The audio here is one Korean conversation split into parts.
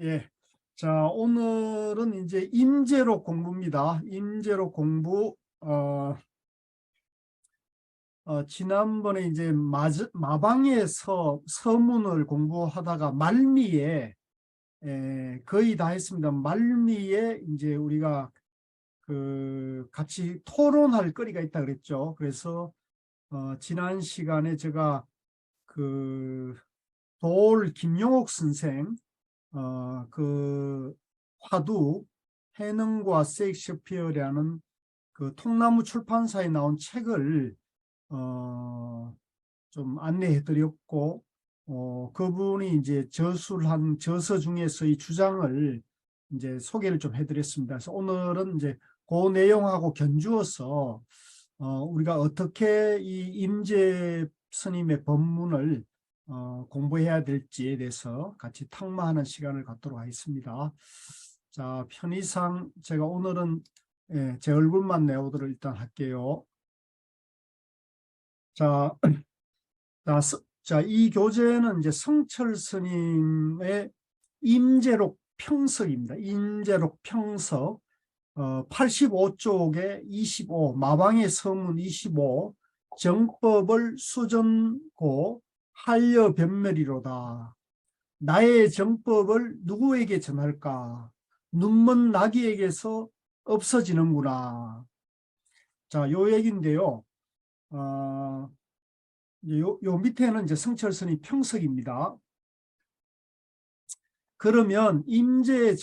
예. 자, 오늘은 이제 임재록 공부입니다. 임재록 공부. 지난번에 이제 마방에서 서문을 공부하다가 말미에 거의 다 했습니다. 말미에 이제 우리가 그 같이 토론할 거리가 있다 그랬죠. 그래서 지난 시간에 제가 그 김용옥 선생 그 화두 해능과 셰익스피어라는 그 통나무 출판사에 나온 책을 좀 안내해 드렸고, 그분이 이제 저술한 저서 중에서의 주장을 이제 소개를 좀 해드렸습니다. 그래서 오늘은 이제 그 내용하고 견주어서 우리가 어떻게 이 임재 스님의 법문을 공부해야 될지에 대해서 같이 탁마하는 시간을 갖도록 하겠습니다. 자, 편의상 제가 오늘은 제 얼굴만 내오도록 일단 할게요. 자, 이 교재는 이제 성철 스님의 임재록 평석입니다. 임재록 평석 85쪽에 25, 마방의 서문 25, 정법을 수전고 한려 변멸이로다. 나의 정법을 누구에게 전할까? 눈먼 나귀에게서 없어지는구나. 자, 요 얘기인데요. 요 밑에는 이제 성철스님 평석입니다. 그러면 임재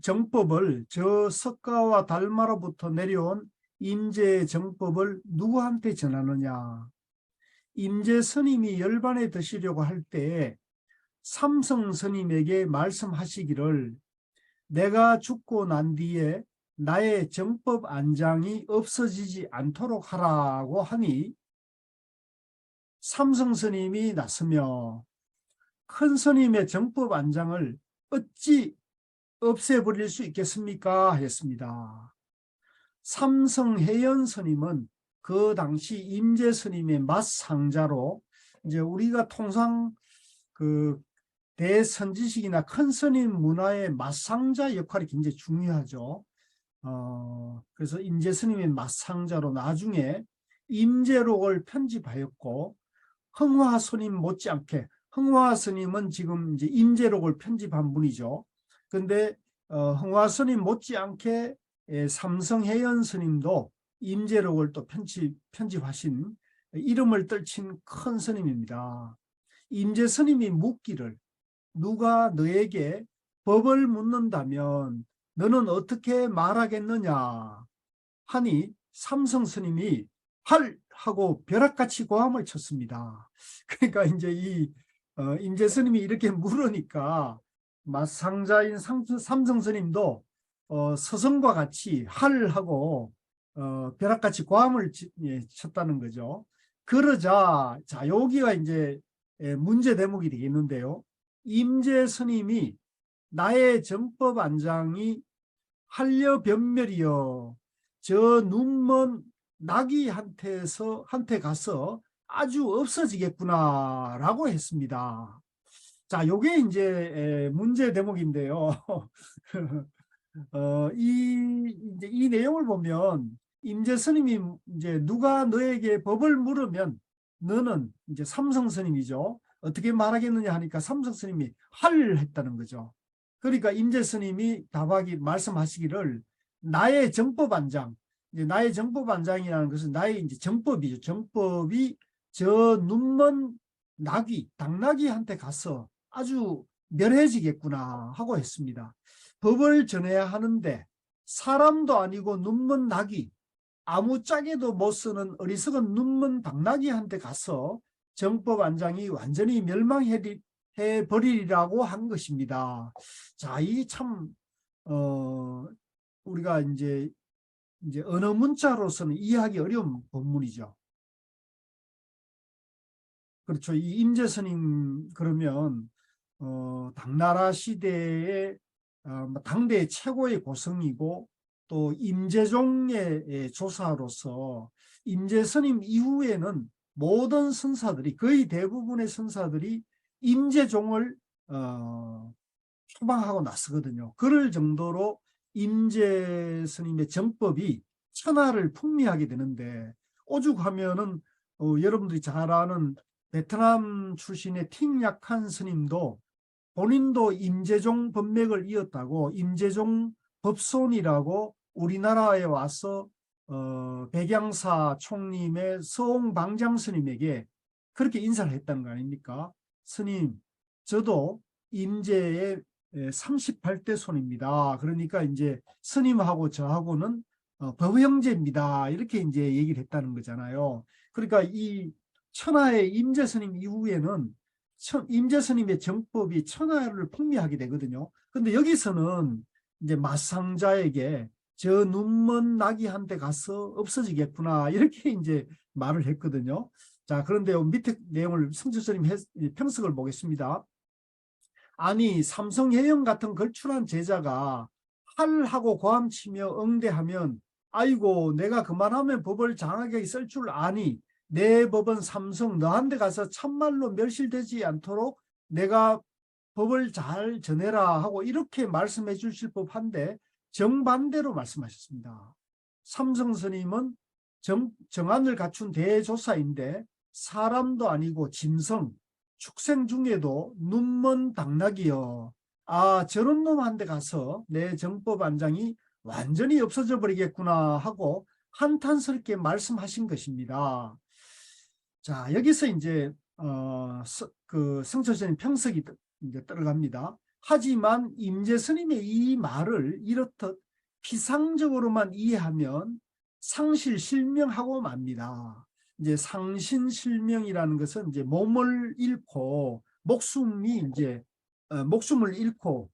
정법을 저 석가와 달마로부터 내려온 임재 정법을 누구한테 전하느냐? 임재 스님이 열반에 드시려고 할 때 삼성 스님에게 말씀하시기를 내가 죽고 난 뒤에 나의 정법 안장이 없어지지 않도록 하라고 하니 삼성 스님이 나서며 큰 스님의 정법 안장을 어찌 없애버릴 수 있겠습니까? 했습니다. 삼성해연 스님은 그 당시 임재 스님의 맞상자로 이제 우리가 통상 그 대선지식이나 큰 스님 문화의 맞상자 역할이 굉장히 중요하죠. 그래서 임재 스님의 맞상자로 나중에 임재록을 편집하였고 흥화 스님 못지않게 흥화 스님은 지금 이제 임재록을 편집한 분이죠. 근데 흥화 스님 못지않게 삼성해연 스님도 임재록을 또 편집하신 이름을 떨친 큰 스님입니다. 임재 스님이 묻기를 누가 너에게 법을 묻는다면 너는 어떻게 말하겠느냐 하니 삼성 스님이 할 하고 벼락같이 고함을 쳤습니다. 그러니까 이제 이 임재 스님이 이렇게 물으니까 맞상자인 삼성 스님도 서성과 같이 할 하고 벼락같이 고함을 쳤다는 거죠. 그러자 자 여기가 이제 문제 대목이 되겠는데요. 임재 스님이 나의 정법 안장이 한려 변멸이여 저 눈먼 나귀한테 가서 아주 없어지겠구나라고 했습니다. 자, 요게 이제 문제 대목인데요. 이 내용을 보면 임재 스님이 이제 누가 너에게 법을 물으면 너는 이제 삼성 스님이죠. 어떻게 말하겠느냐 하니까 삼성 스님이 할 했다는 거죠. 그러니까 임재 스님이 말씀하시기를 나의 정법 안장, 이제 나의 정법 안장이라는 것은 나의 이제 정법이죠. 정법이 저 눈먼 나귀, 당나귀한테 가서 아주 멸해지겠구나 하고 했습니다. 법을 전해야 하는데 사람도 아니고 눈먼 나귀, 아무짝에도 못 쓰는 어리석은 눈먼 당나귀한테 가서 정법 안장이 완전히 멸망해버리라고 한 것입니다. 자, 이 참 우리가 이제 언어 문자로서는 이해하기 어려운 본문이죠. 그렇죠. 이 임재 스님 그러면 당나라 시대의 당대 최고의 고성이고 또 임재종의 조사로서 임재 스님 이후에는 모든 선사들이 거의 대부분의 선사들이 임재종을 소방하고 나서거든요. 그럴 정도로 임재 스님의 정법이 천하를 풍미하게 되는데, 오죽하면은 여러분들이 잘 아는 베트남 출신의 틱약한 스님도 본인도 임재종 법맥을 이었다고, 임재종 법손이라고 우리나라에 와서 백양사 총림의 서옹방장 스님에게 그렇게 인사를 했다는 거 아닙니까? 스님, 저도 임재의 38대 손입니다. 그러니까 이제 스님하고 저하고는 법형제입니다. 이렇게 이제 얘기를 했다는 거잖아요. 그러니까 이 천하의 임재 스님 이후에는 임재 스님의 정법이 천하를 풍미하게 되거든요. 근데 여기서는 이제 마상자에게 저 눈먼 나귀한테 가서 없어지겠구나 이렇게 이제 말을 했거든요. 자, 그런데 밑에 내용을 성철스님 평석을 보겠습니다. 아니 삼성해영 같은 걸출한 제자가 할하고 고함치며 응대하면 아이고 내가 그만하면 법을 장하게 쓸 줄 아니 내 법은 삼성 너한테 가서 참말로 멸실되지 않도록 내가 법을 잘 전해라 하고 이렇게 말씀해 주실 법한데 정반대로 말씀하셨습니다. 삼성 스님은 정안을 갖춘 대조사인데 사람도 아니고 짐승 축생 중에도 눈먼 당나귀여 아 저런 놈한테 가서 내 정법 안장이 완전히 없어져 버리겠구나 하고 한탄스럽게 말씀하신 것입니다. 자 여기서 이제 그 성철스님 평석이 이제 들어갑니다. 하지만 임재 스님의 이 말을 이렇듯 피상적으로만 이해하면 상실실명하고 맙니다. 이제 상신실명이라는 것은 이제 몸을 잃고 목숨이 이제 목숨을 잃고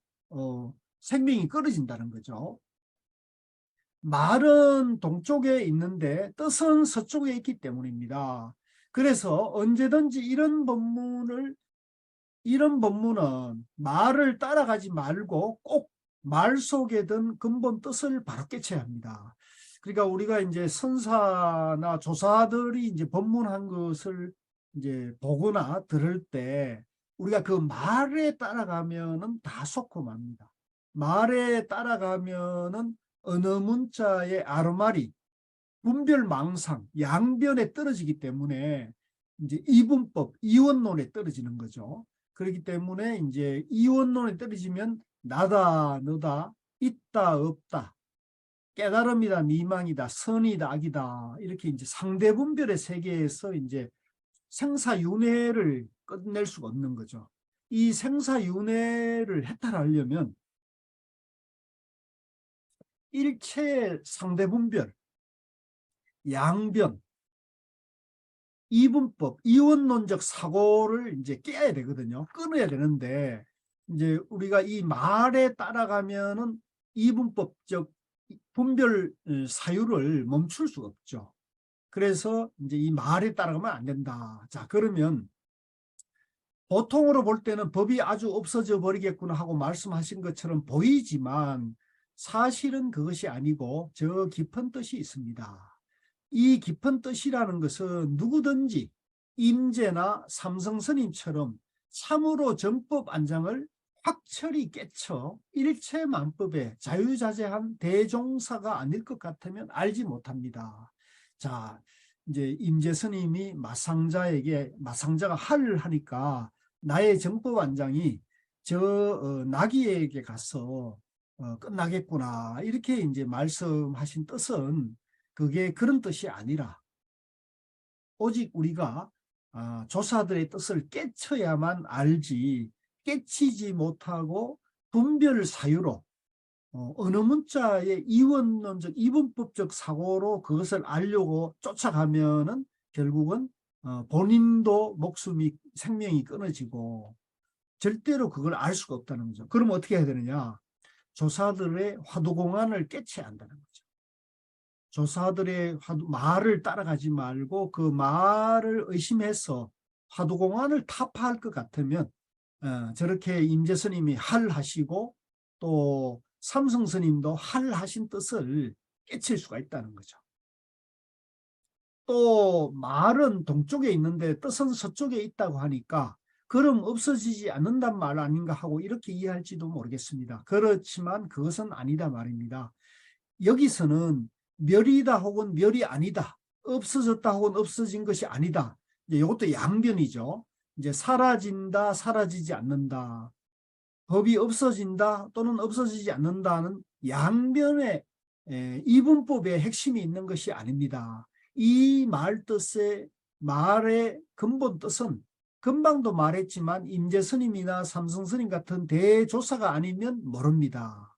생명이 끊어진다는 거죠. 말은 동쪽에 있는데 뜻은 서쪽에 있기 때문입니다. 그래서 언제든지 이런 법문은 말을 따라가지 말고 꼭 말 속에 든 근본 뜻을 바로 깨쳐야 합니다. 그러니까 우리가 이제 선사나 조사들이 이제 법문한 것을 이제 보거나 들을 때 우리가 그 말에 따라가면은 다 쏟고 맙니다. 말에 따라가면은 언어 문자의 아르마리, 분별망상, 양변에 떨어지기 때문에 이제 이분법, 이원론에 떨어지는 거죠. 그렇기 때문에 이제 이원론에 떨어지면 나다, 너다, 있다, 없다, 깨달음이다, 미망이다, 선이다, 악이다 이렇게 이제 상대분별의 세계에서 이제 생사윤회를 끝낼 수가 없는 거죠. 이 생사윤회를 해탈하려면 일체 상대분별, 양변, 이분법, 이원론적 사고를 이제 깨야 되거든요. 끊어야 되는데 이제 우리가 이 말에 따라가면은 이분법적 분별 사유를 멈출 수가 없죠. 그래서 이제 이 말에 따라가면 안 된다. 자, 그러면 보통으로 볼 때는 법이 아주 없어져 버리겠구나 하고 말씀하신 것처럼 보이지만 사실은 그것이 아니고 저 깊은 뜻이 있습니다. 이 깊은 뜻이라는 것은 누구든지 임재나 삼성스님처럼 참으로 정법 안장을 확철히 깨쳐 일체만법에 자유자재한 대종사가 아닐 것 같으면 알지 못합니다. 자, 이제 임재스님이 마상자가 할을 하니까 나의 정법 안장이 저 나귀에게 가서 끝나겠구나 이렇게 이제 말씀하신 뜻은 그게 그런 뜻이 아니라 오직 우리가 조사들의 뜻을 깨쳐야만 알지 깨치지 못하고 분별 사유로 어느 문자의 이원론적 이분법적 사고로 그것을 알려고 쫓아가면은 결국은 본인도 목숨이 생명이 끊어지고 절대로 그걸 알 수가 없다는 거죠. 그럼 어떻게 해야 되느냐? 조사들의 화두공안을 깨쳐야 한다는 거죠. 조사들의 말을 따라가지 말고 그 말을 의심해서 화두공안을 타파할 것 같으면 저렇게 임재스님이 할하시고 또 삼성스님도 할하신 뜻을 깨칠 수가 있다는 거죠. 또 말은 동쪽에 있는데 뜻은 서쪽에 있다고 하니까 그럼 없어지지 않는단 말 아닌가 하고 이렇게 이해할지도 모르겠습니다. 그렇지만 그것은 아니다 말입니다. 여기서는 멸이다 혹은 멸이 아니다, 없어졌다 혹은 없어진 것이 아니다. 이제 이것도 양변이죠. 이제 사라진다, 사라지지 않는다, 법이 없어진다 또는 없어지지 않는다는 양변의 이분법의 핵심이 있는 것이 아닙니다. 이 말 뜻의 말의 근본 뜻은 금방도 말했지만 임재스님이나 삼성스님 같은 대조사가 아니면 모릅니다.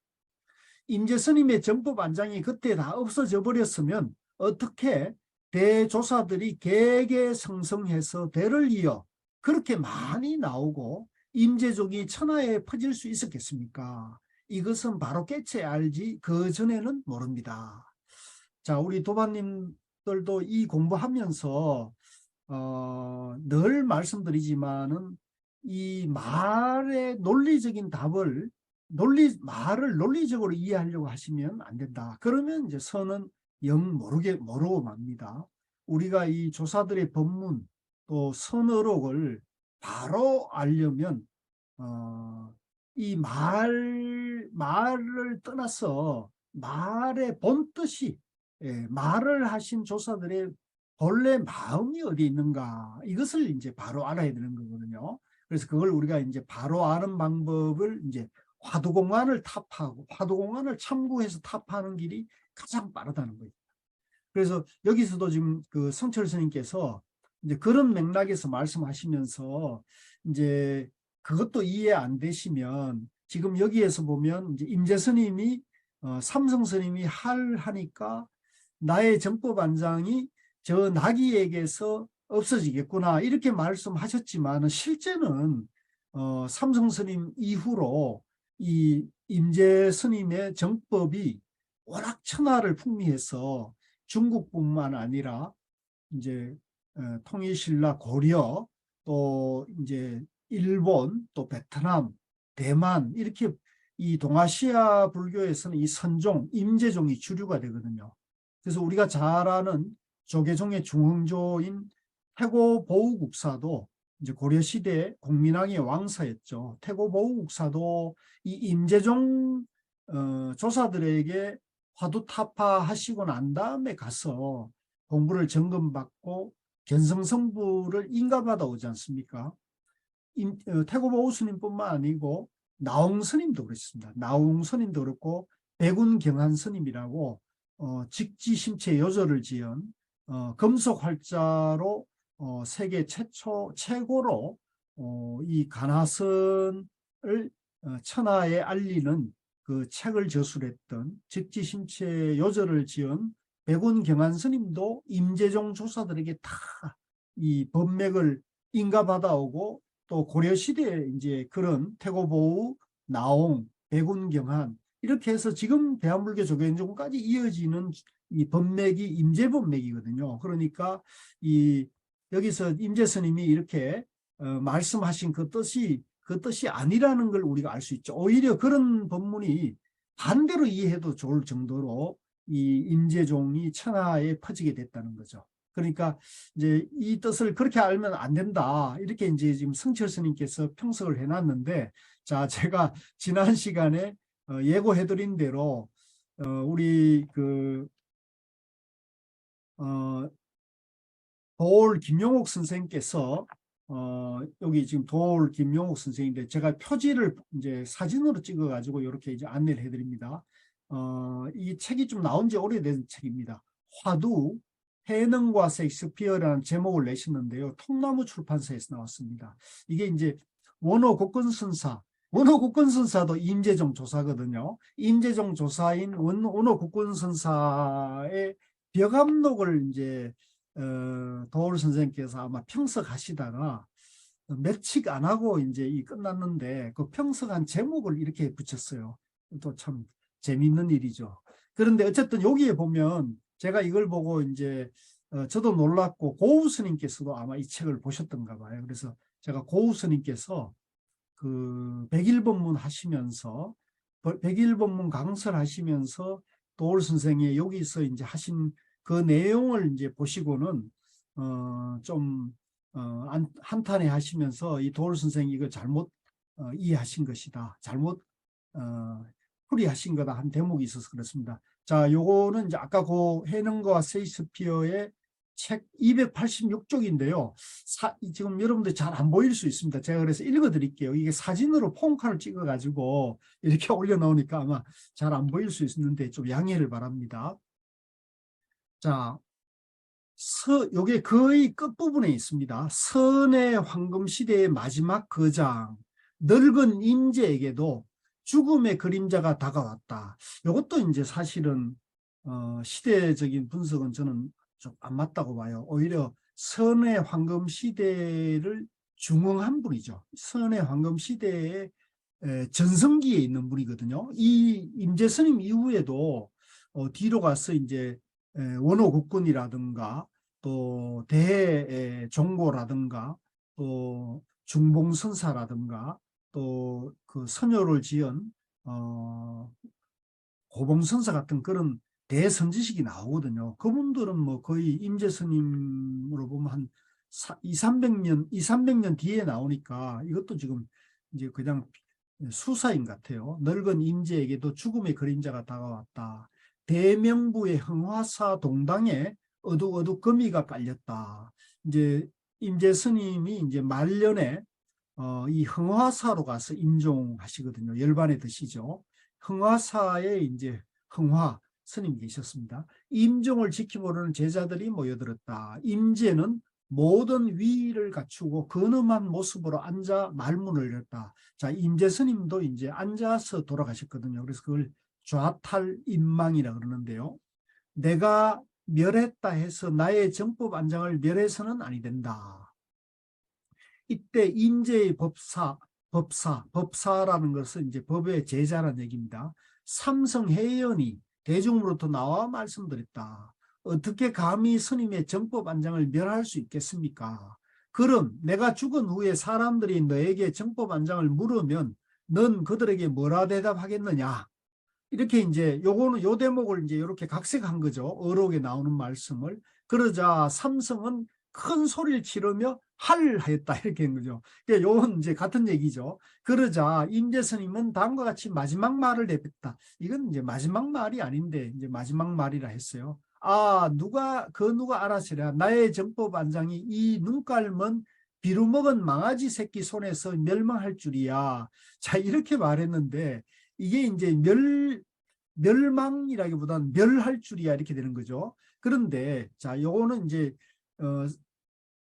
임재스님의 정법 안장이 그때 다 없어져 버렸으면 어떻게 대조사들이 개개성성해서 대를 이어 그렇게 많이 나오고 임재족이 천하에 퍼질 수 있었겠습니까? 이것은 바로 깨쳐야 알지 그 전에는 모릅니다. 자, 우리 도반님들도 이 공부하면서 늘 말씀드리지만은 이 말의 논리적인 답을 말을 논리적으로 이해하려고 하시면 안 된다. 그러면 이제 선은 영 모르고 맙니다. 우리가 이 조사들의 법문 또 선어록을 바로 알려면 이 말을 떠나서 말의 본뜻이 말을 하신 조사들의 본래 마음이 어디 있는가, 이것을 이제 바로 알아야 되는 거거든요. 그래서 그걸 우리가 이제 바로 아는 방법을 이제 화두공안을 탑하고 화두공안을 참고해서 탑하는 길이 가장 빠르다는 거예요. 그래서 여기서도 지금 그 성철 스님께서 이제 그런 맥락에서 말씀하시면서 이제 그것도 이해 안 되시면 지금 여기에서 보면 이제 임재 스님이 삼성 스님이 하니까 나의 정법 안장이 저 나귀에게서 없어지겠구나 이렇게 말씀하셨지만 실제는 삼성 스님 이후로 이 임재 스님의 정법이 워낙 천하를 풍미해서 중국뿐만 아니라 이제 통일신라 고려 또 이제 일본 또 베트남 대만 이렇게 이 동아시아 불교에서는 이 선종 임재종이 주류가 되거든요. 그래서 우리가 잘 아는 조계종의 중흥조인 태고보우국사도 이제 고려시대 공민왕의 왕사였죠. 태고보우국사도 이 임재종 조사들에게 화두타파 하시고 난 다음에 가서 공부를 점검받고 견성성부를 인가받아 오지 않습니까? 태고보우 스님뿐만 아니고 나홍 스님도 그렇습니다. 나홍 스님도 그렇고 백운경한 스님이라고 직지심체 요절을 지은 금속활자로 세계 최고로 이 간화선을 천하에 알리는 그 책을 저술했던 직지심체 요절을 지은 백운경한 스님도 임재종 조사들에게 다 이 법맥을 인가받아오고 또 고려시대에 이제 그런 태고보우, 나홍, 백운경한 이렇게 해서 지금 대한불교 조계종까지 이어지는 이 법맥이 임재법맥이거든요. 그러니까 이 여기서 임재 스님이 이렇게 말씀하신 그 뜻이 아니라는 걸 우리가 알 수 있죠. 오히려 그런 법문이 반대로 이해해도 좋을 정도로 이 임재종이 천하에 퍼지게 됐다는 거죠. 그러니까 이제 이 뜻을 그렇게 알면 안 된다. 이렇게 이제 지금 성철 스님께서 평석을 해놨는데, 자, 제가 지난 시간에 예고해드린 대로 우리 도올 김용옥 선생님께서 여기 지금 도올 김용옥 선생인데 제가 표지를 이제 사진으로 찍어가지고 이렇게 이제 안내를 해드립니다. 이 책이 좀 나온 지 오래된 책입니다. 화두 해능과 셰익스피어라는 제목을 내셨는데요. 통나무 출판사에서 나왔습니다. 이게 이제 원어국권선사도 임재종 조사거든요. 임재종 조사인 원어국권선사의 벽암록을 이제 도올 선생님께서 아마 평석하시다가 며칠 안 하고 이제 끝났는데 그 평석한 제목을 이렇게 붙였어요. 또 참 재밌는 일이죠. 그런데 어쨌든 여기에 보면 제가 이걸 보고 이제 저도 놀랐고 고우 스님께서도 아마 이 책을 보셨던가 봐요. 그래서 제가 고우 스님께서 그 백일법문 하시면서 백일법문 강설 하시면서 도올 선생이 여기서 이제 하신 그 내용을 이제 보시고는 좀 한탄해 하시면서 이 도올 선생이 이걸 잘못 이해하신 것이다. 잘못 풀이하신 거다 한 대목이 있어서 그렇습니다. 자, 요거는 이제 아까 그 해능과 셰익스피어의 책 286쪽인데요. 지금 여러분들 잘 안 보일 수 있습니다. 제가 그래서 읽어드릴게요. 이게 사진으로 폰카를 찍어가지고 이렇게 올려놓으니까 아마 잘 안 보일 수 있는데 좀 양해를 바랍니다. 자, 요게 거의 끝부분에 있습니다. 선의 황금시대의 마지막 거장, 늙은 임제에게도 죽음의 그림자가 다가왔다. 이것도 이제 사실은 시대적인 분석은 저는 좀 안 맞다고 봐요. 오히려 선의 황금시대를 중흥한 분이죠. 선의 황금시대의 전성기에 있는 분이거든요. 이 임재스님 이후에도 뒤로 가서 이제 원호국군이라든가 또 대종고라든가 또 중봉선사라든가 또 그 선효를 지은 고봉선사 같은 그런 대선지식이 나오거든요. 그분들은 뭐 거의 임재스님으로 보면 한 200~300년 뒤에 나오니까 이것도 지금 이제 그냥 수사인 것 같아요. 늙은 임재에게도 죽음의 그림자가 다가왔다. 대명부의 흥화사 동당에 어둑어둑 거미가 깔렸다. 이제 임재 스님이 이제 말년에 이 흥화사로 가서 임종하시거든요. 열반에 드시죠. 흥화사에 이제 흥화 스님이 계셨습니다. 임종을 지켜보려는 제자들이 모여들었다. 임재는 모든 위의를 갖추고 근엄한 모습으로 앉아 말문을 열었다. 자, 임재 스님도 이제 앉아서 돌아가셨거든요. 그래서 그걸 좌탈임망이라 그러는데요. 내가 멸했다 해서 나의 정법 안장을 멸해서는 아니 된다. 이때 임재의 법사라는 것은 이제 법의 제자라는 얘기입니다. 삼성해연이 대중으로부터 나와 말씀드렸다. 어떻게 감히 스님의 정법 안장을 멸할 수 있겠습니까? 그럼 내가 죽은 후에 사람들이 너에게 정법 안장을 물으면 넌 그들에게 뭐라 대답하겠느냐? 이렇게 이제 요거는 요 대목을 이제 이렇게 각색한 거죠. 어록에 나오는 말씀을. 그러자 삼성은 큰 소리를 치르며 할하였다 이렇게 한 거죠. 그러니까 요건 이제 같은 얘기죠. 그러자 임재스님은 다음과 같이 마지막 말을 내뱉다. 이건 이제 마지막 말이 아닌데 이제 마지막 말이라 했어요. 아, 누가 알았으랴. 나의 정법 안장이 이 눈깔먼 비루먹은 망아지 새끼 손에서 멸망할 줄이야. 자, 이렇게 말했는데 이게 이제 멸망이라기보다는 멸할 줄이야 이렇게 되는 거죠. 그런데 자, 요거는 이제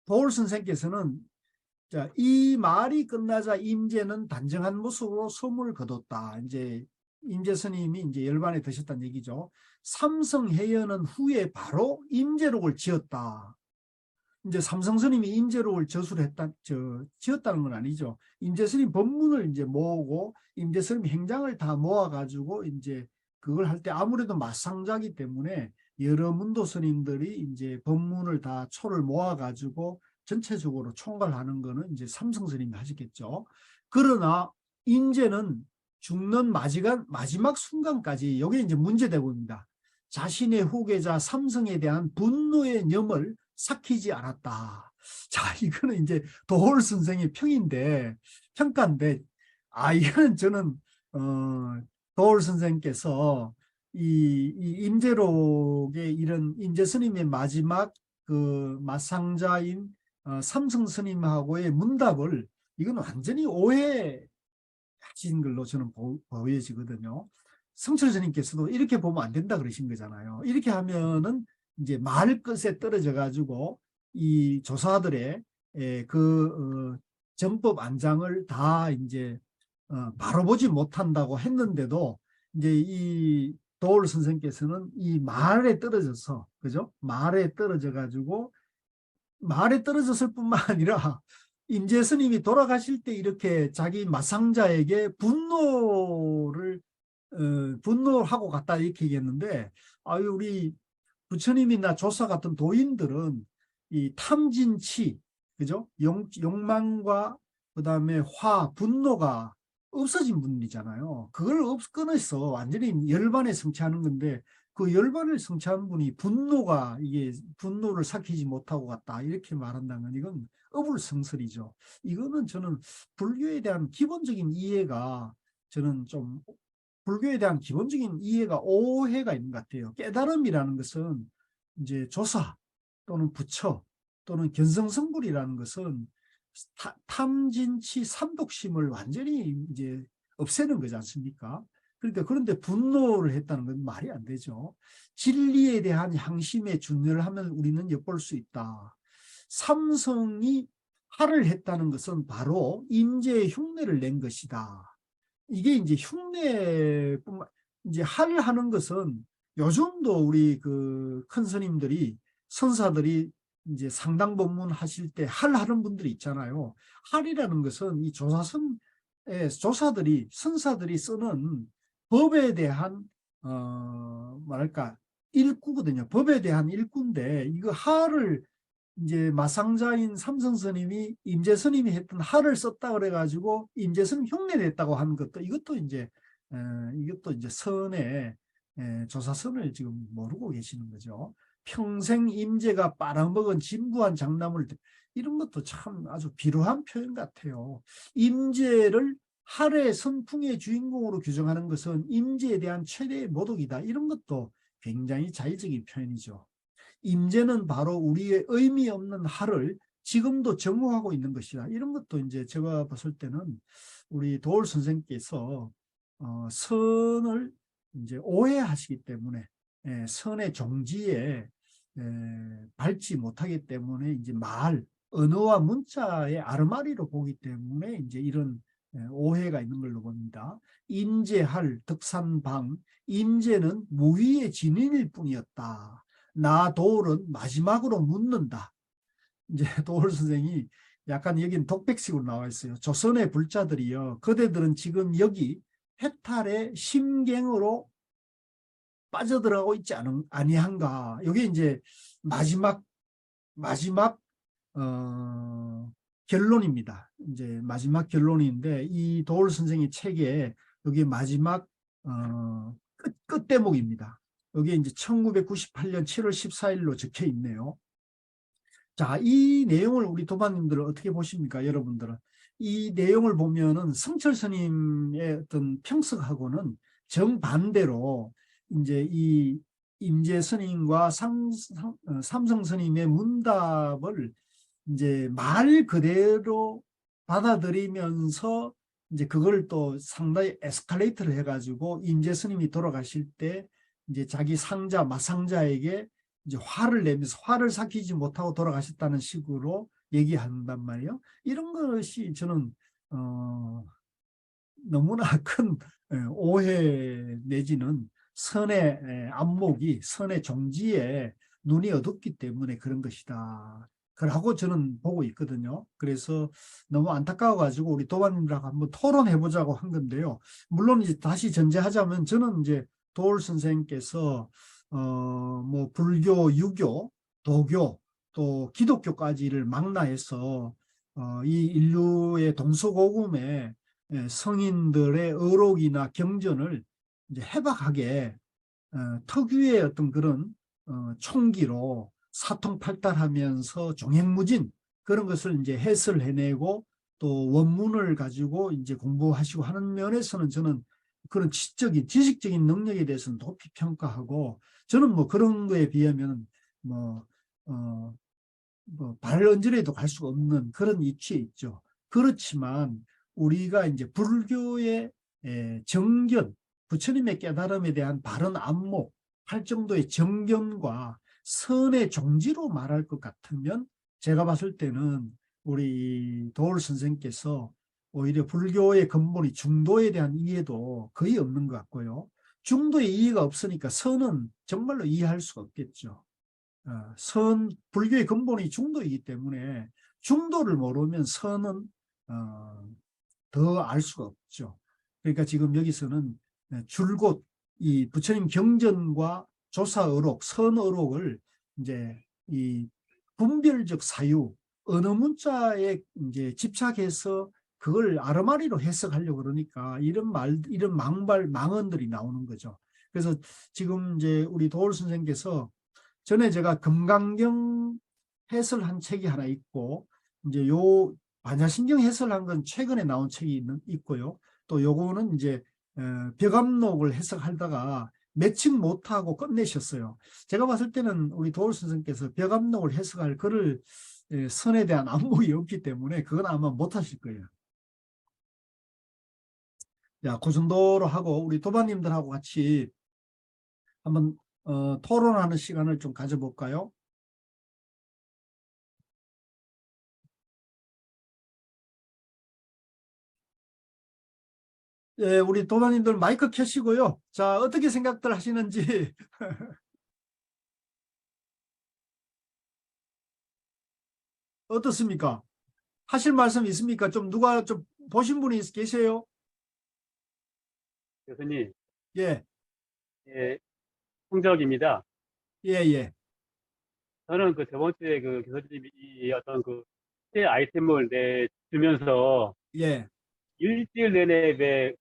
도올 선생께서는 자, 이 말이 끝나자 임재는 단정한 모습으로 숨을 거뒀다. 이제 임재 스님이 이제 열반에 드셨다는 얘기죠. 삼성해연은 후에 바로 임재록을 지었다. 이제 삼성 스님이 임재록을 지었다는 건 아니죠. 임재 스님 법문을 이제 모으고 임재 스님 행장을 다 모아가지고 이제 그걸 할 때 아무래도 맞상자기 때문에 여러 문도 스님들이 이제 법문을 다 초를 모아가지고 전체적으로 총괄하는 거는 이제 삼성 스님이 하셨겠죠. 그러나 임재는 죽는 마지막 순간까지 이게 이제 문제대고입니다. 자신의 후계자 삼성에 대한 분노의 염을 삭히지 않았다. 자, 이거는 이제 도올 선생의 평가인데, 이거는 저는 도올 선생께서 이 임재록의 이런 임재 스님의 마지막 그 맞상자인 삼성 스님하고의 문답을 이건 완전히 오해하신 걸로 저는 보여지거든요. 성철 스님께서도 이렇게 보면 안 된다 그러신 거잖아요. 이렇게 하면은 이제 말 끝에 떨어져 가지고 이 조사들의 정법 안장을 다 이제 바로 보지 못한다고 했는데도 이제 이 도올 선생께서는 이 말에 떨어져서 그죠? 말에 떨어졌을 뿐만 아니라 임재 스님이 돌아가실 때 이렇게 자기 맞상자에게 분노하고 갔다 이렇게 얘기했는데 우리 부처님이나 조사 같은 도인들은 이 탐진치 그죠? 욕망과 그다음에 분노가 없어진 분이잖아요. 그걸 끊어서 완전히 열반에 성취하는 건데 그 열반을 성취한 분이 분노를 삭히지 못하고 갔다 이렇게 말한다면 이건 어불성설이죠. 이거는 저는 불교에 대한 기본적인 이해가 저는 좀 불교에 대한 기본적인 이해가 오해가 있는 것 같아요. 깨달음이라는 것은 이제 조사 또는 부처 또는 견성성불이라는 것은 탐진치 삼독심을 완전히 이제 없애는 거지 않습니까? 그러니까 그런데 분노를 했다는 건 말이 안 되죠. 진리에 대한 향심에 준열을 하면 우리는 엿볼 수 있다. 삼성이 할을 했다는 것은 바로 임재의 흉내를 낸 것이다. 이게 이제 흉내뿐만 이제 할을 하는 것은 요즘도 우리 그 큰 스님들이 선사들이 이제 상당 법문 하실 때 할 하는 분들이 있잖아요. 할이라는 것은 이 조사들이 선사들이 쓰는 법에 대한 뭐랄까 일구거든요. 법에 대한 일구인데 이거 할을 이제 마상자인 삼성 스님이 임재 스님이 했던 할을 썼다 그래가지고 임재 스님 흉내냈다고 하는 것도 이것도 이제 선의 조사선을 지금 모르고 계시는 거죠. 평생 임재가 빨아먹은 진부한 장남을 이런 것도 참 아주 비루한 표현 같아요. 임재를 할의 선풍의 주인공으로 규정하는 것은 임재에 대한 최대의 모독이다. 이런 것도 굉장히 자의적인 표현이죠. 임재는 바로 우리의 의미 없는 할을 지금도 정오하고 있는 것이다. 이런 것도 이제 제가 봤을 때는 우리 도올 선생께서 선을 이제 오해하시기 때문에 선의 종지에 밟지 못하기 때문에 이제 언어와 문자의 아르마리로 보기 때문에 이제 이런 오해가 있는 걸로 봅니다. 임재할 덕산방 임재는 무위의 진인일 뿐이었다. 나 도울은 마지막으로 묻는다. 이제 도울 선생이 약간 여긴 독백식으로 나와 있어요. 조선의 불자들이요. 그대들은 지금 여기 해탈의 심경으로 빠져들어가고 있지 아니한가. 이게 이제 마지막 결론입니다. 이제 마지막 결론인데 이 도울 선생의 책에 여기 마지막 끝 대목입니다. 여기 이제 1998년 7월 14일로 적혀 있네요. 자, 이 내용을 우리 도반님들은 어떻게 보십니까? 여러분들은 이 내용을 보면은 성철 스님의 어떤 평석하고는 정반대로 이제 이 임재 스님과 삼성 스님의 문답을 이제 말 그대로 받아들이면서 이제 그걸 또 상당히 에스컬레이트를 해가지고 임재 스님이 돌아가실 때 이제 자기 마상자에게 이제 화를 내면서 화를 삭히지 못하고 돌아가셨다는 식으로 얘기한단 말이에요. 이런 것이 저는 너무나 큰 오해 내지는 선의 안목이 선의 종지에 눈이 어둡기 때문에 그런 것이다. 그러고 저는 보고 있거든요. 그래서 너무 안타까워가지고 우리 도반님들하고 한번 토론해 보자고 한 건데요. 물론 이제 다시 전제하자면 저는 이제 도올 선생님께서 뭐 불교, 유교, 도교 또 기독교까지를 망라해서 이 인류의 동서고금에 성인들의 의록이나 경전을 이제 해박하게 특유의 어떤 그런 총기로 사통팔달하면서 종횡무진 그런 것을 이제 해설해내고 또 원문을 가지고 이제 공부하시고 하는 면에서는 저는 그런 지식적인 능력에 대해서는 높이 평가하고 저는 뭐 그런 거에 비하면 뭐, 발언절에도 갈 수가 없는 그런 위치에 있죠. 그렇지만 우리가 이제 불교의 정견, 부처님의 깨달음에 대한 바른 안목, 할 정도의 정견과 선의 종지로 말할 것 같으면 제가 봤을 때는 우리 도울 선생께서 오히려 불교의 근본이 중도에 대한 이해도 거의 없는 것 같고요. 중도의 이해가 없으니까 선은 정말로 이해할 수가 없겠죠. 불교의 근본이 중도이기 때문에 중도를 모르면 선은 더 알 수가 없죠. 그러니까 지금 여기서는 줄곧 이 부처님 경전과 조사의록, 선의록을 이제 이 분별적 사유, 어느 문자에 이제 집착해서 그걸 아르마리로 해석하려고 그러니까 이런 망언들이 나오는 거죠. 그래서 지금 이제 우리 도올 선생께서 전에 제가 금강경 해설한 책이 하나 있고 이제 요 반야신경 해설한 건 최근에 나온 책이 있고요. 또 요거는 이제 벽암록을 해석하다가 매칭 못하고 끝내셨어요. 제가 봤을 때는 우리 도올 선생님께서 벽암록을 해석할 글을 선에 대한 안목이 없기 때문에 그건 아마 못하실 거예요. 야, 그 정도로 하고 우리 도반님들하고 같이 한번 토론하는 시간을 좀 가져볼까요? 예, 우리 도반님들 마이크 켜시고요. 자, 어떻게 생각들 하시는지 어떻습니까? 하실 말씀 있습니까? 좀 누가 좀 보신 분이 계세요? 교수님, 예, 예, 홍적입니다. 예, 예, 저는 그 저번 주에 그 교수님이 이 어떤 그 새 아이템을 내주면서 예, 일주일 내내 왜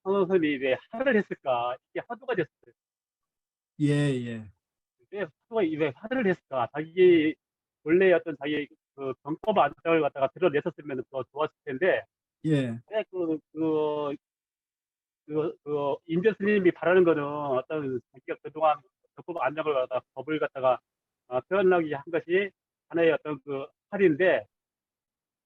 선생님이 왜 화를 했을까? 이게 화두가 됐어요. 예, 예, 왜 화를 했을까? 자기 원래 어떤 자기 그 병법 안정을 갖다가 드러냈었으면 더 좋았을 텐데 예, 왜그 임재 스님이 바라는 거는 어떤 자기가 그동안 병법 안정을 갖다가 법을 갖다가 표현하기 한 것이 하나의 어떤 그 할인데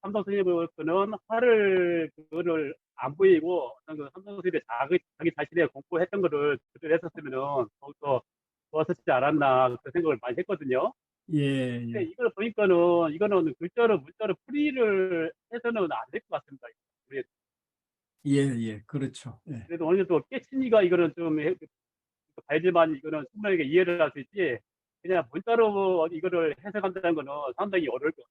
삼성 스님으로서는 화를 그거를 안 보이고 어떤 그 삼성 스님의 자기 자신의 공부했던 거를 그대로 했었으면은 더욱더 좋았었지 않았나 그 생각을 많이 했거든요. 예, 근데 예, 이걸 보니까는 이거는 글자로 문자로 풀이를 해서는 안 될 것 같습니다. 우리 예, 예, 그렇죠. 예, 그래도 어느 정도 깨치니까 이거는 좀 봐야지만 이거는 충분하게 이해를 할 수 있지. 그냥 문자로 이거를 해석한다는 거는 상당히 어려울 것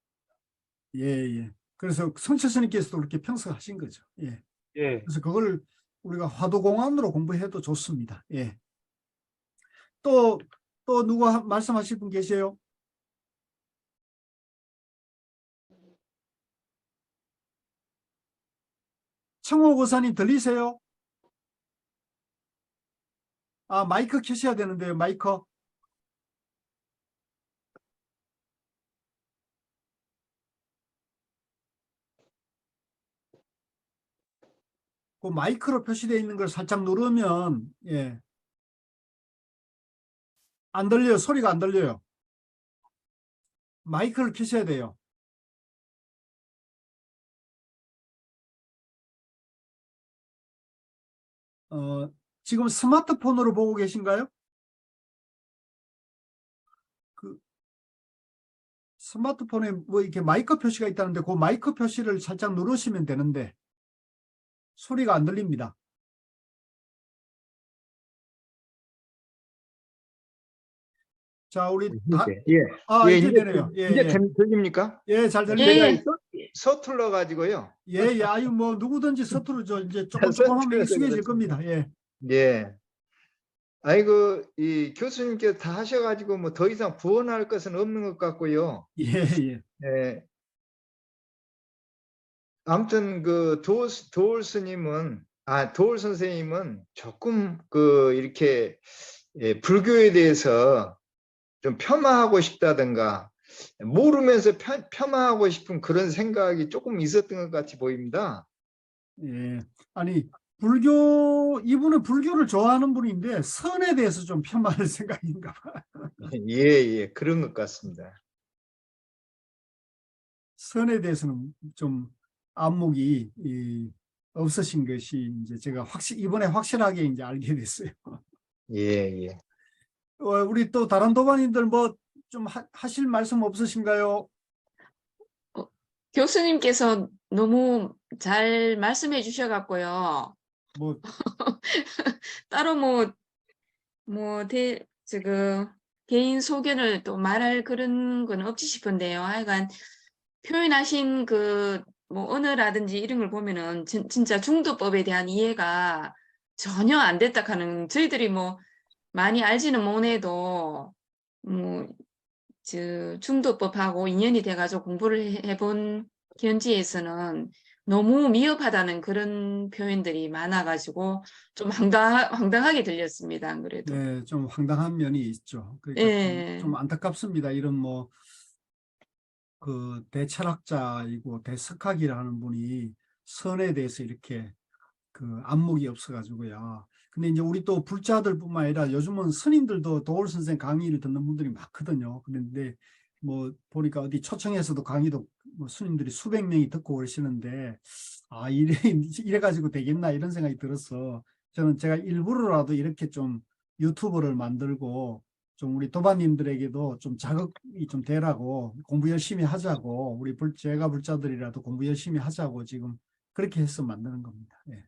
예, 예. 그래서 성철 스님께서도 그렇게 평석하신 거죠. 예. 같아요. 예. 그래서 그걸 우리가 화두공안으로 공부해도 좋습니다. 예. 또, 또 누가 말씀하실 분 계세요? 청호 고사님 들리세요? 아, 마이크 켜셔야 되는데요, 마이크. 그 마이크로 표시되어 있는 걸 살짝 누르면, 예, 안 들려요. 소리가 안 들려요. 마이크를 켜셔야 돼요. 지금 스마트폰으로 보고 계신가요? 그 스마트폰에 뭐 이렇게 마이크 표시가 있다는데 그 마이크 표시를 살짝 누르시면 되는데 소리가 안 들립니다. 자, 우리 다, 예. 아, 예, 이제 되네요. 예, 이제 예. 들립니까? 예, 잘 제가 들립니다. 예, 서툴러 가지고요. 예, 예. 아유, 뭐, 누구든지 서투르죠. 이제 조금 하면 서툴러서 익숙해질 그렇습니다. 겁니다. 예. 예. 아이고, 이 교수님께서 다 하셔가지고 뭐 더 이상 부언할 것은 없는 것 같고요. 예, 예. 예. 아무튼 그 도울 스님은, 도울 선생님은 조금 이렇게 불교에 대해서 좀 폄하하고 싶다든가 모르면서 폄하하고 싶은 그런 생각이 조금 있었던 것 같이 보입니다. 예. 아니, 이분은 불교를 좋아하는 분인데 선에 대해서 좀 폄하할 생각인가 봐. 예, 예, 그런 것 같습니다. 선에 대해서는 좀 안목이 없으신 것이 이제 제가 이번에 확실하게 이제 알게 됐어요. 예, 예. 우리 또 다른 도반님들 뭐 좀 하실 말씀 없으신가요? 교수님께서 너무 잘 말씀해 주셔갖고요. 뭐, 따로 지금 개인 소견을 또 말할 그런 건 없지 싶은데요. 하여간 표현하신 뭐 언어라든지 이런 걸 보면은 진짜 중도법에 대한 이해가 전혀 안 됐다 하는, 저희들이 뭐 많이 알지는 못해도 중도법하고 인연이 돼가지고 공부를 해본 현지에서는 너무 미흡하다는 그런 표현들이 많아가지고 좀 황당하게 들렸습니다. 안 그래도. 네, 좀 황당한 면이 있죠. 그러니까 예. 좀 안타깝습니다. 이런 뭐 그 대철학자이고 대석학이라는 분이 선에 대해서 이렇게 그 안목이 없어가지고요. 근데 이제 우리 또 불자들뿐만 아니라 요즘은 스님들도 도올 선생 강의를 듣는 분들이 많거든요. 그런데 뭐 보니까 어디 초청에서도 강의도 뭐 스님들이 수백 명이 듣고 오시는데 아 이래가지고 되겠나 이런 생각이 들어서 저는 제가 일부러라도 이렇게 좀 유튜브를 만들고 좀 우리 도반님들에게도 좀 자극이 좀 되라고 공부 열심히 하자고 우리 제가 불자들이라도 공부 열심히 하자고 지금 그렇게 해서 만드는 겁니다. 예.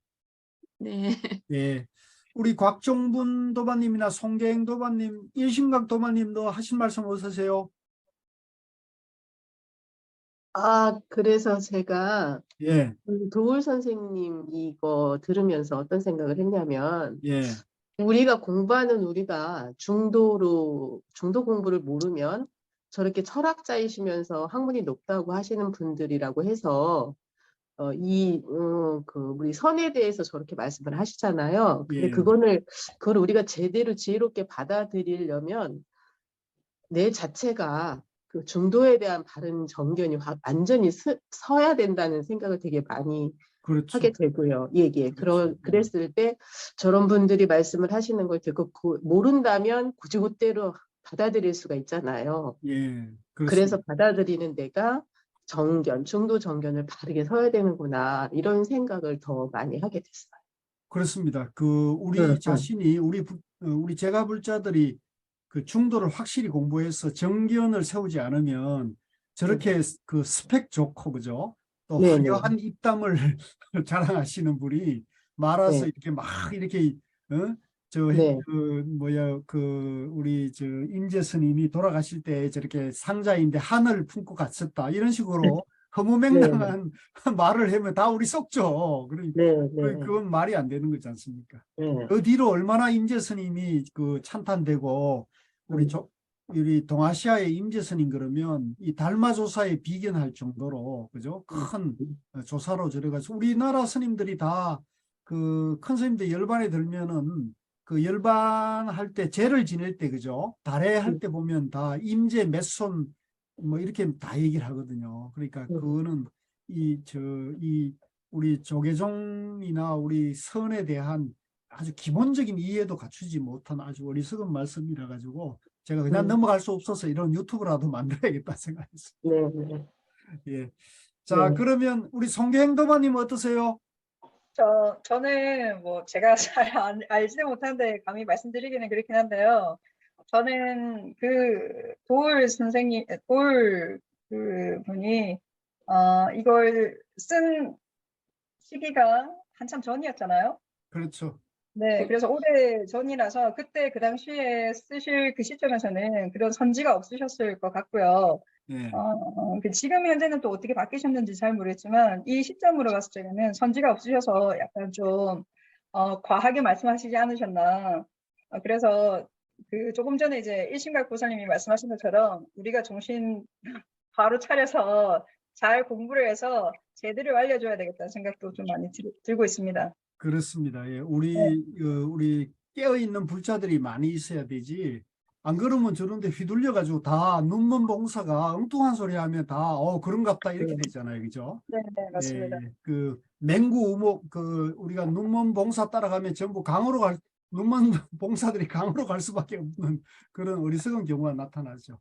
네. 예. 우리 곽종분 도반님이나 송계행 도반님, 일심각 도반님도 하신 말씀 어떠세요? 그래서 제가 예, 도울 선생님 이거 들으면서 어떤 생각을 했냐면, 예, 우리가 중도 공부를 모르면 저렇게 철학자이시면서 학문이 높다고 하시는 분들이라고 해서 우리 선에 대해서 저렇게 말씀을 하시잖아요. 근데 예, 그걸 우리가 제대로 지혜롭게 받아들이려면 내 자체가 그 중도에 대한 바른 정견이 완전히 서야 된다는 생각을 되게 많이 그렇죠. 하게 되고요. 예. 그렇죠. 그랬을 때 저런 분들이 말씀을 하시는 걸 듣고 모른다면 곧대로 받아들일 수가 있잖아요. 예, 그래서 그렇습니다. 받아들이는 데가 중도 정견을 바르게 서야 되는구나, 이런 생각을 더 많이 하게 됐어요. 그렇습니다. 그 우리 자신이 우리 제가 불자들이 그 중도를 확실히 공부해서 정견을 세우지 않으면 저렇게 그 스펙 좋고 그죠? 또 네네. 화려한 입담을 자랑하시는 분이 말아서 네. 이렇게 막 이렇게 네. 그 우리 저 임재 스님이 돌아가실 때 저렇게 상자인데 하늘을 품고 갔었다 이런 식으로 허무맹랑한 말을 하면 다 우리 속죠. 네. 그건 말이 안 되는 거지 않습니까? 네. 그 뒤로 얼마나 임재 스님이 그 찬탄되고 우리 동아시아의 임재 스님 그러면 이 달마 조사에 비견할 정도로 그죠? 큰 조사로 들어가서 우리나라 스님들이 다 그 큰 스님들 열반에 들면은 그 열반할 때 제를 지낼 때 그죠? 달에 할 때 보면 다 임재 몇 손 뭐 이렇게 다 얘기를 하거든요. 그러니까 그거는 이 우리 조계종이나 우리 선에 대한 아주 기본적인 이해도 갖추지 못한 아주 어리석은 말씀이라 가지고 제가 그냥 넘어갈 수 없어서 이런 유튜브라도 만들어야겠다 생각했어요. 네. 예. 자, 그러면 우리 송계행 도마님 어떠세요? 저는 뭐 제가 잘 알지는 못하는데 감히 말씀드리기는 그렇긴 한데요. 저는 그 도울 선생님, 도울 그 분이 이걸 쓴 시기가 한참 전이었잖아요. 그렇죠. 네, 그래서 오래 전이라서 그때 그 당시에 쓰실 그 시점에서는 그런 선지가 없으셨을 것 같고요. 예. 지금 현재는 또 어떻게 바뀌셨는지 잘 모르겠지만 이 시점으로 봤을 때는 선지가 없으셔서 약간 좀 과하게 말씀하시지 않으셨나. 그래서 그 조금 전에 이제 일심각 보살님이 말씀하신 것처럼 우리가 정신 바로 차려서 잘 공부를 해서 제대로 알려줘야 되겠다는 생각도 좀 많이 들고 있습니다. 그렇습니다. 예. 우리 깨어있는 불자들이 많이 있어야 되지. 안 그러면 저런데 휘둘려 가지고 다 눈먼 봉사가 엉뚱한 소리 하면 다 그런갑다 이렇게 되잖아요. 그죠? 네, 맞습니다. 예, 그 맹구 우목 그 우리가 눈먼 봉사 따라가면 전부 눈먼 봉사들이 강으로 갈 수밖에 없는 그런 어리석은 경우가 나타나죠.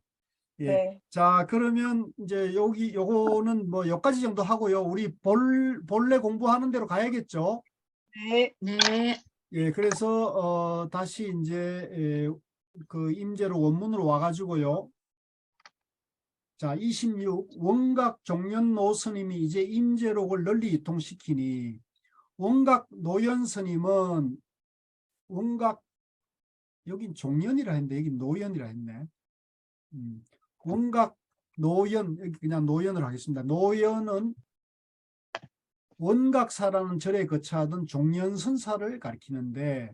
예. 네. 자, 그러면 이제 요거는 뭐 여기까지 정도 하고요. 우리 본래 공부하는 대로 가야겠죠. 네. 네. 예, 그래서 다시 이제 그 임재로 원문으로 와가지고요. 자, 26 원각 종련노 스님이 이제 임재록을 널리 이통시키니 원각 노연 스님은 원각 여긴 종련이라 했는데 여기 노연이라 했네. 원각 노연 여기 그냥 노연을 하겠습니다. 노연은 원각사라는 절에 거처하던 종련선사를 가리키는데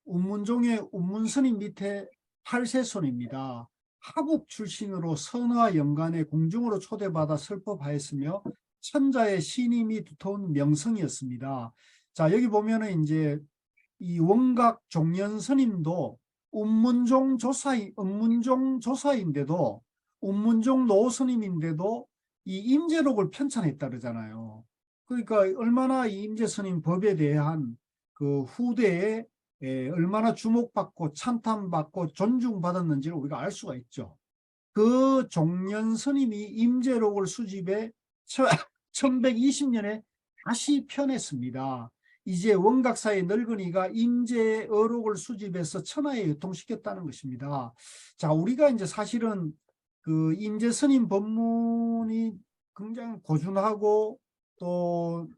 운문종의 운문스님 밑에 8세손입니다. 하북 출신으로 선화 연간에 궁중으로 초대받아 설법하였으며 천자의 신임이 두터운 명성이었습니다. 자, 여기 보면은 이제 이 원각 종련 스님도 운문종 조사인데도 운문종 노스님인데도 이 임재록을 편찬했다 그러잖아요. 그러니까 얼마나 이 임재 스님 법에 대한 그 후대에 얼마나 주목받고 찬탄받고 존중받았는지를 우리가 알 수가 있죠. 그 종년 스님이 임재록을 수집해 1120년에 다시 펴냈습니다. 이제 원각사의 늙은이가 임재어록을 수집해서 천하에 유통시켰다는 것입니다. 자, 우리가 이제 사실은 그 임재 스님 법문이 굉장히 고준하고 또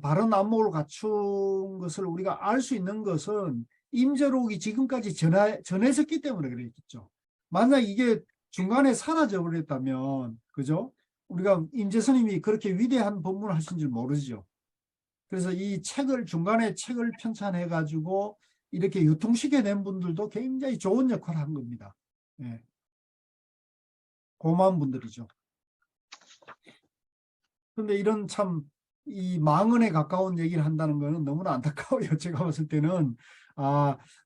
바른 안목을 갖춘 것을 우리가 알 수 있는 것은 임재록이 지금까지 전해졌기 때문에 그랬겠죠. 만약 이게 중간에 사라져 버렸다면, 그죠? 우리가 임재 스님이 그렇게 위대한 법문을 하신 줄 모르죠. 그래서 이 책을 중간에 책을 편찬해 가지고 이렇게 유통시켜 낸 분들도 굉장히 좋은 역할을 한 겁니다. 예. 고마운 분들이죠. 그런데 이런 참 이 망언에 가까운 얘기를 한다는 거는 너무나 안타까워요. 제가 봤을 때는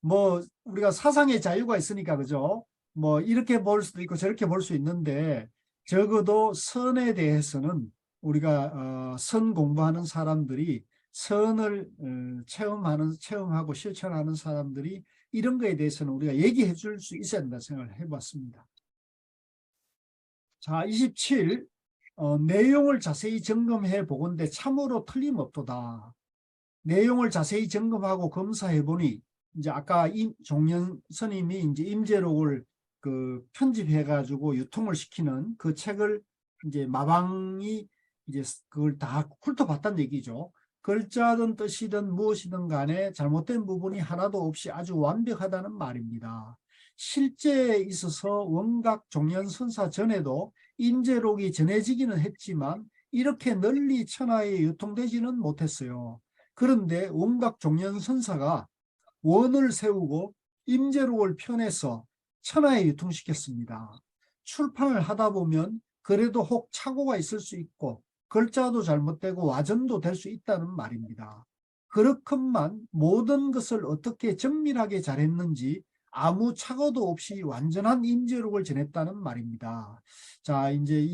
뭐 우리가 사상의 자유가 있으니까, 그죠? 뭐 이렇게 볼 수도 있고 저렇게 볼 수 있는데, 적어도 선에 대해서는 우리가 선 공부하는 사람들이, 선을 체험하고 실천하는 사람들이 이런 거에 대해서는 우리가 얘기해 줄 수 있어야 된다 생각을 해봤습니다. 자, 27. 내용을 자세히 점검해 보건대 참으로 틀림없도다. 내용을 자세히 점검하고 검사해 보니, 이제 아까 종년 스님이 이제 임재록을 그 편집해 가지고 유통을 시키는 그 책을 이제 마방이 이제 그걸 다 훑어봤다는 얘기죠. 글자든 뜻이든 무엇이든 간에 잘못된 부분이 하나도 없이 아주 완벽하다는 말입니다. 실제에 있어서 원각 종년 선사 전에도 임재록이 전해지기는 했지만 이렇게 널리 천하에 유통되지는 못했어요. 그런데 원각 종년 선사가 원을 세우고 임재록을 펴내서 천하에 유통시켰습니다. 출판을 하다 보면 그래도 혹 착오가 있을 수 있고 글자도 잘못되고 와전도 될 수 있다는 말입니다. 그렇건만 모든 것을 어떻게 정밀하게 잘했는지 아무 착오도 없이 완전한 임재록을 전했다는 말입니다. 자, 이제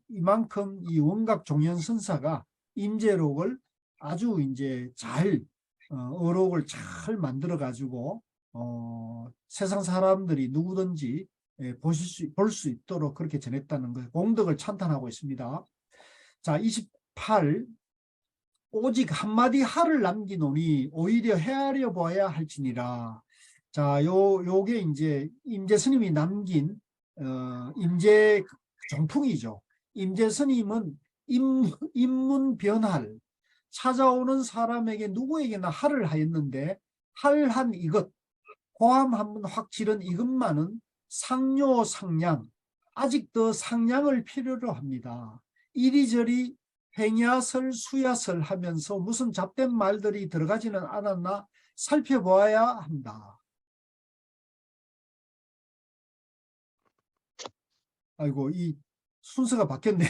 이만큼 이 원각 종년 선사가 임재록을 아주 이제 잘 어록을 잘 만들어 가지고 세상 사람들이 누구든지 볼 수 있도록 그렇게 전했다는 것, 공덕을 찬탄하고 있습니다. 자, 28. 오직 한마디 하를 남기노니 오히려 헤아려 보아야 할지니라. 자, 요게 이제 임재 스님이 남긴 임재 종풍이죠. 임재 스님은 인문 변할, 찾아오는 사람에게 누구에게나 할을 하였는데, 할한 이것, 고함 한번 확 지른 이것만은 상뇨 상량, 아직 더 상량을 필요로 합니다. 이리저리 행야설 수야설 하면서 무슨 잡된 말들이 들어가지는 않았나 살펴보아야 한다. 아이고, 이 순서가 바뀌었네요.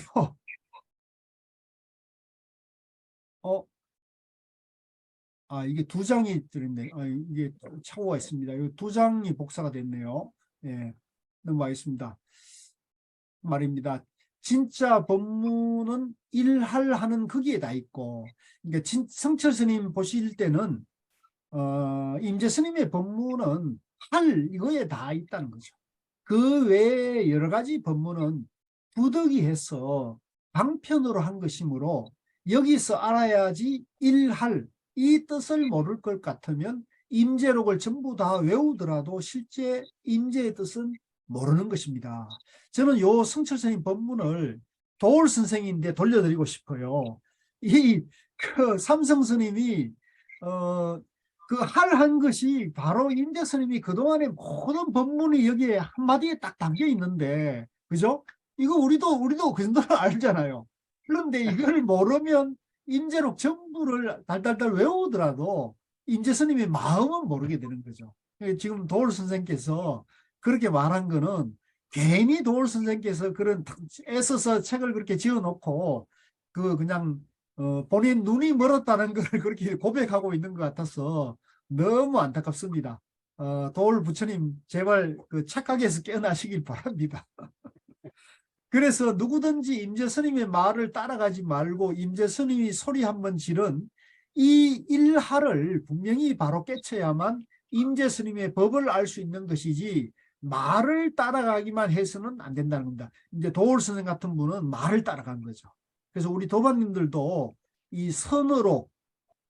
이게 두 장이 들었네. 이게 착오가 있습니다. 이 두 장이 복사가 됐네요. 예, 넘어가겠습니다. 말입니다. 진짜 법문은 일할하는 거기에 다 있고, 그러니까 성철 스님 보실 때는 임재 스님의 법문은 할 이거에 다 있다는 거죠. 그 외에 여러 가지 법문은 부득이해서 방편으로 한 것이므로 여기서 알아야지 일할 이 뜻을 모를 것 같으면 임재록을 전부 다 외우더라도 실제 임재의 뜻은 모르는 것입니다. 저는 요 성철 스님 법문을 도올 선생인데 돌려드리고 싶어요. 그 삼성 스님이 그 한 것이 바로 임재 스님이 그동안의 모든 법문이 여기에 한마디에 딱 담겨 있는데, 그죠? 이거 우리도 그 정도는 알잖아요. 그런데 이걸 모르면 임재록 전부를 달달달 외우더라도 임재 스님의 마음은 모르게 되는 거죠. 지금 도올 선생께서 그렇게 말한 거는 괜히 도올 선생께서 그런 애써서 책을 그렇게 지어놓고 그냥 본인 눈이 멀었다는 걸 그렇게 고백하고 있는 것 같아서 너무 안타깝습니다. 도올 부처님 제발 그 착각에서 깨어나시길 바랍니다. 그래서 누구든지 임재 스님의 말을 따라가지 말고 임재 스님이 소리 한번 지른 이 일하를 분명히 바로 깨쳐야만 임재 스님의 법을 알 수 있는 것이지 말을 따라가기만 해서는 안 된다는 겁니다. 이제 도올 선생 같은 분은 말을 따라간 거죠. 그래서 우리 도반님들도 이 선어로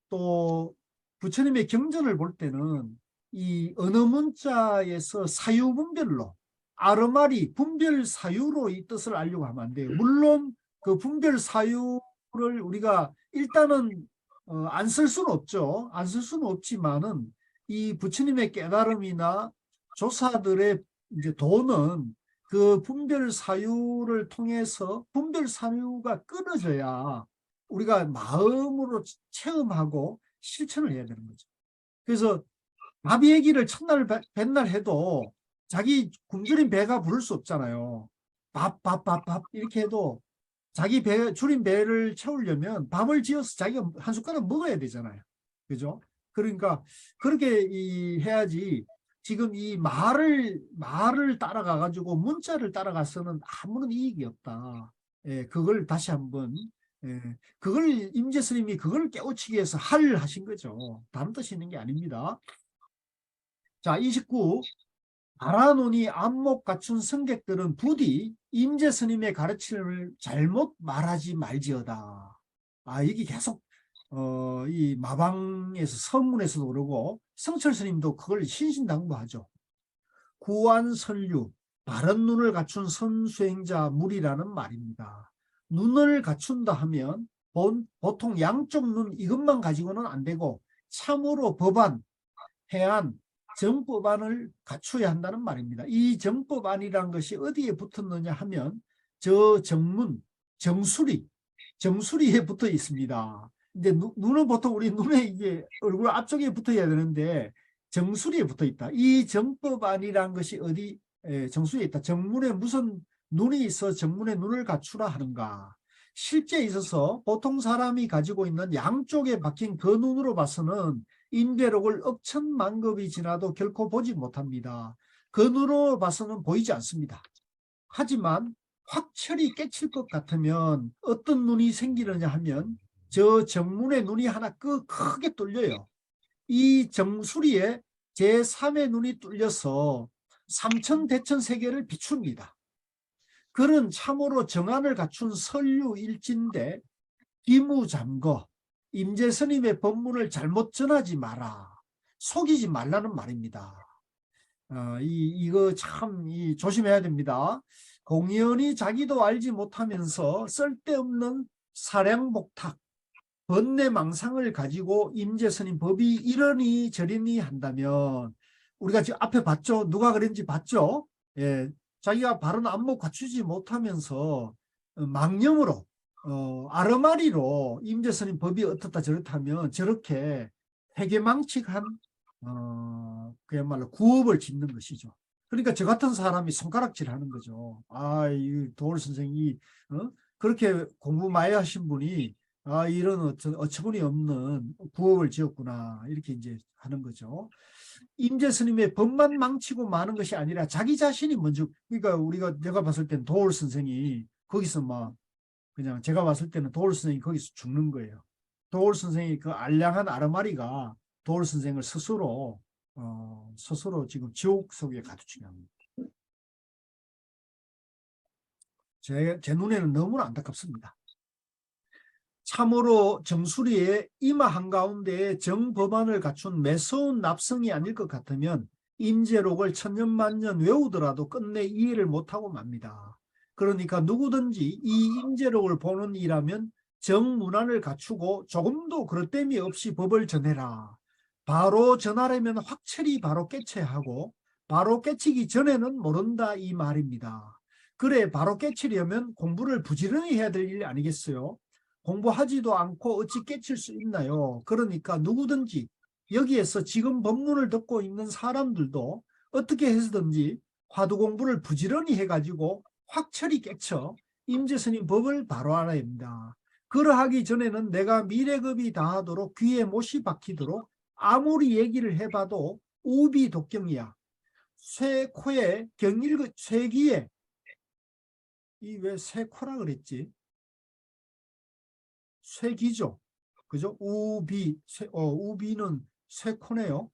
또 부처님의 경전을 볼 때는 이 언어 문자에서 사유 분별로 아르마리 분별 사유로 이 뜻을 알려고 하면 안 돼요. 물론 그 분별 사유를 우리가 일단은 안 쓸 수는 없죠. 안 쓸 수는 없지만은 이 부처님의 깨달음이나 조사들의 이제 도는 그 분별 사유를 통해서 분별 사유가 끊어져야 우리가 마음으로 체험하고 실천을 해야 되는 거죠. 그래서 밥 얘기를 첫날 뱃날 해도 자기 굶주린 배가 부를 수 없잖아요. 밥 이렇게 해도 자기 배, 줄인 배를 채우려면 밥을 지어서 자기가 한 숟가락 먹어야 되잖아요. 그죠? 그러니까 그렇게 해야지 지금 이 말을 따라가 가지고 문자를 따라가서는 아무런 이익이 없다. 예, 그걸 다시 한번 그걸 임재 스님이 그걸 깨우치기 위해서 하신 거죠. 다른 뜻이 있는 게 아닙니다. 자, 29. 알아노니 안목 갖춘 성객들은 부디 임재 스님의 가르침을 잘못 말하지 말지어다. 이게 계속 이 마방에서 서문에서도 그러고 성철 스님도 그걸 신신당부하죠. 구안설류 바른 눈을 갖춘 선수행자 물이라는 말입니다. 눈을 갖춘다 하면 보통 양쪽 눈 이것만 가지고는 안 되고 참으로 법안, 해안, 정법안을 갖춰야 한다는 말입니다. 이 정법안이라는 것이 어디에 붙었느냐 하면 저 정문, 정수리에 붙어 있습니다. 근데 눈은 보통 우리 눈에 이게 얼굴 앞쪽에 붙어야 되는데 정수리에 붙어 있다. 이 정법안이라는 것이 어디 정수리에 있다. 정문에 무슨 눈이 있어 정문에 눈을 갖추라 하는가. 실제 있어서 보통 사람이 가지고 있는 양쪽에 박힌 그 눈으로 봐서는 임대록을 억천만급이 지나도 결코 보지 못합니다. 그 눈으로 봐서는 보이지 않습니다. 하지만 확철이 깨칠 것 같으면 어떤 눈이 생기느냐 하면 저 정문의 눈이 하나 크게 뚫려요. 이 정수리에 제3의 눈이 뚫려서 삼천대천세계를 비춥니다. 그는 참으로 정안을 갖춘 설유일진데 기무잠거 임재 스님의 법문을 잘못 전하지 마라. 속이지 말라는 말입니다. 이거 참 조심해야 됩니다. 공연히 자기도 알지 못하면서 쓸데없는 사량복탁, 번뇌망상을 가지고 임재 스님 법이 이러니 저러니 한다면 우리가 지금 앞에 봤죠? 누가 그랬는지 봤죠? 예, 자기가 바른 안목 갖추지 못하면서 망념으로 아르마리로 임재 스님 법이 어떻다 저렇다 하면 저렇게 회계망측한 그야말로 구업을 짓는 것이죠. 그러니까 저 같은 사람이 손가락질하는 거죠. 이 도올 선생이 그렇게 공부 많이 하신 분이 이런 어처구니 없는 구업을 지었구나 이렇게 이제 하는 거죠. 임재 스님의 법만 망치고 마는 것이 아니라 자기 자신이 먼저 그러니까 내가 봤을 때는 도올 선생이 거기서 막 그냥 제가 봤을 때는 도올 선생이 거기서 죽는 거예요. 도올 선생이 그 알량한 아르마리가 도올 선생을 스스로 지금 지옥 속에 가두치게 합니다. 제 눈에는 너무나 안타깝습니다. 참으로 정수리에 이마 한가운데에 정법안을 갖춘 매서운 납성이 아닐 것 같으면 임재록을 천년만년 외우더라도 끝내 이해를 못하고 맙니다. 그러니까 누구든지 이 임재록을 보는 이라면 정문안을 갖추고 조금도 그릇됨이 없이 법을 전해라. 바로 전하려면 확철이 바로 깨쳐야 하고 바로 깨치기 전에는 모른다 이 말입니다. 그래 바로 깨치려면 공부를 부지런히 해야 될 일 아니겠어요? 공부하지도 않고 어찌 깨칠 수 있나요? 그러니까 누구든지 여기에서 지금 법문을 듣고 있는 사람들도 어떻게 해서든지 화두 공부를 부지런히 해가지고 확철이 깨쳐 임재 스님 법을 바로 알아야 합니다. 그러하기 전에는 내가 미래급이 다하도록 귀에 못이 박히도록 아무리 얘기를 해봐도 우비독경이야. 쇠코에 경일그 쇠기에 이 왜 쇠코라 그랬지? 쇠기죠. 그죠? 우비는 쇠코네요.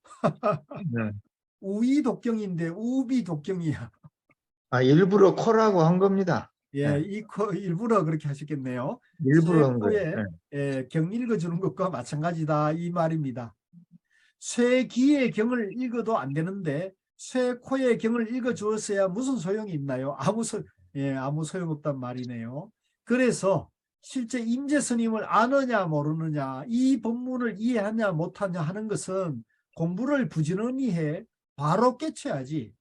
네. 우이독경인데 우비독경이야. 아, 일부러 코라고 한 겁니다. 예, 네. 이 코 일부러 그렇게 하셨겠네요. 일부러 한 거예요. 쇠코에 네. 경 읽어주는 것과 마찬가지다 이 말입니다. 쇠기의 경을 읽어도 안 되는데 쇠코의 경을 읽어주었어야 무슨 소용이 있나요? 아무 소용없단 말이네요. 그래서 실제 임재 스님을 아느냐 모르느냐, 이 본문을 이해하냐 못하냐 하는 것은 공부를 부지런히 해 바로 깨쳐야지.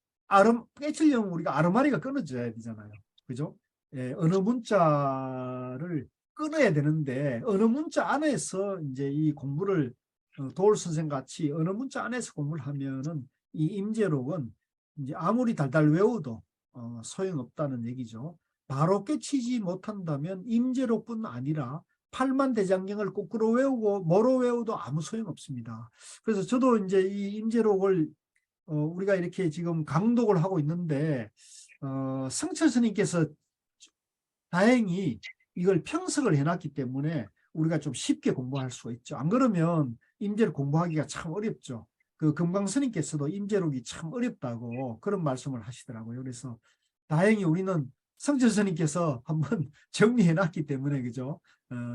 깨치려면 우리가 아르마리가 끊어져야 되잖아요. 그죠? 예, 어느 문자를 끊어야 되는데 어느 문자 안에서 이제 이 공부를 도울 선생 같이 어느 문자 안에서 공부를 하면은 이 임재록은 이제 아무리 달달 외워도 소용없다는 얘기죠. 바로 깨치지 못한다면 임재록뿐 아니라 팔만대장경을 거꾸로 외우고 뭐로 외워도 아무 소용없습니다. 그래서 저도 이제 이 임재록을 우리가 이렇게 지금 강독을 하고 있는데 성철 스님께서 다행히 이걸 평석을 해놨기 때문에 우리가 좀 쉽게 공부할 수가 있죠. 안 그러면 임재록 공부하기가 참 어렵죠. 그 금강 스님께서도 임재록이 참 어렵다고 그런 말씀을 하시더라고요. 그래서 다행히 우리는 성철 스님께서 한번 정리해놨기 때문에 그죠?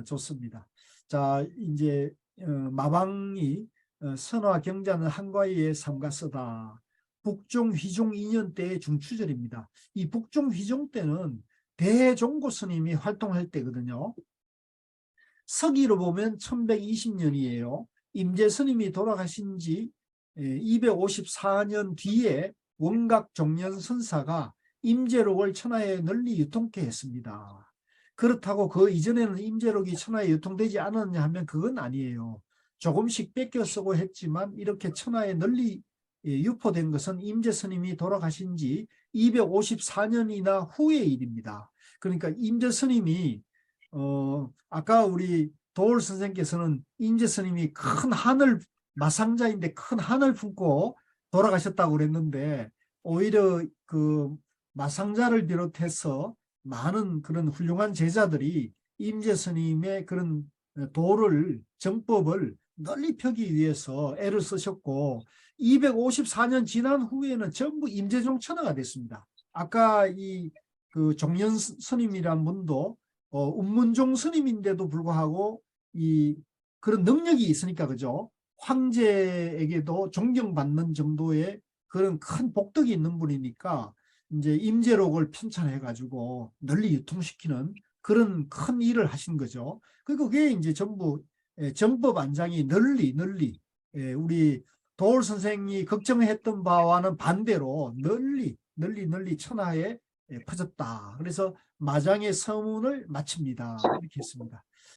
좋습니다. 자, 이제 마방이 선화 경자는 한과의 삼가 쓰다. 북종 휘종 2년 때의 중추절입니다. 이 북종 휘종 때는 대종고 스님이 활동할 때거든요. 서기로 보면 1120년이에요. 임재 스님이 돌아가신 지 254년 뒤에 원각 종년 선사가 임재록을 천하에 널리 유통케 했습니다. 그렇다고 그 이전에는 임재록이 천하에 유통되지 않았냐 하면 그건 아니에요. 조금씩 뺏겨 쓰고 했지만 이렇게 천하에 널리 유포된 것은 임재 스님이 돌아가신 지 254년이나 후의 일입니다. 그러니까 임재 스님이 아까 우리 도울 선생께서는 임재 스님이 큰 한을 마상자인데 큰 한을 품고 돌아가셨다고 그랬는데 오히려 그 마상자를 비롯해서 많은 그런 훌륭한 제자들이 임재 스님의 그런 도를 정법을 널리 펴기 위해서 애를 쓰셨고 254년 지난 후에는 전부 임재종 천하가 됐습니다. 아까 그 종년 스님이란 분도 운문종 스님인데도 불구하고 그런 능력이 있으니까 그죠? 황제에게도 존경받는 정도의 그런 큰 복덕이 있는 분이니까 이제 임재록을 편찬해 가지고 널리 유통시키는 그런 큰 일을 하신 거죠. 그게 이제 전부 정법 안장이 널리 우리 도울 선생이 걱정했던 바와는 반대로 널리 천하에 퍼졌다. 그래서 마장의 서문을 마칩니다. 이렇게 했습니다.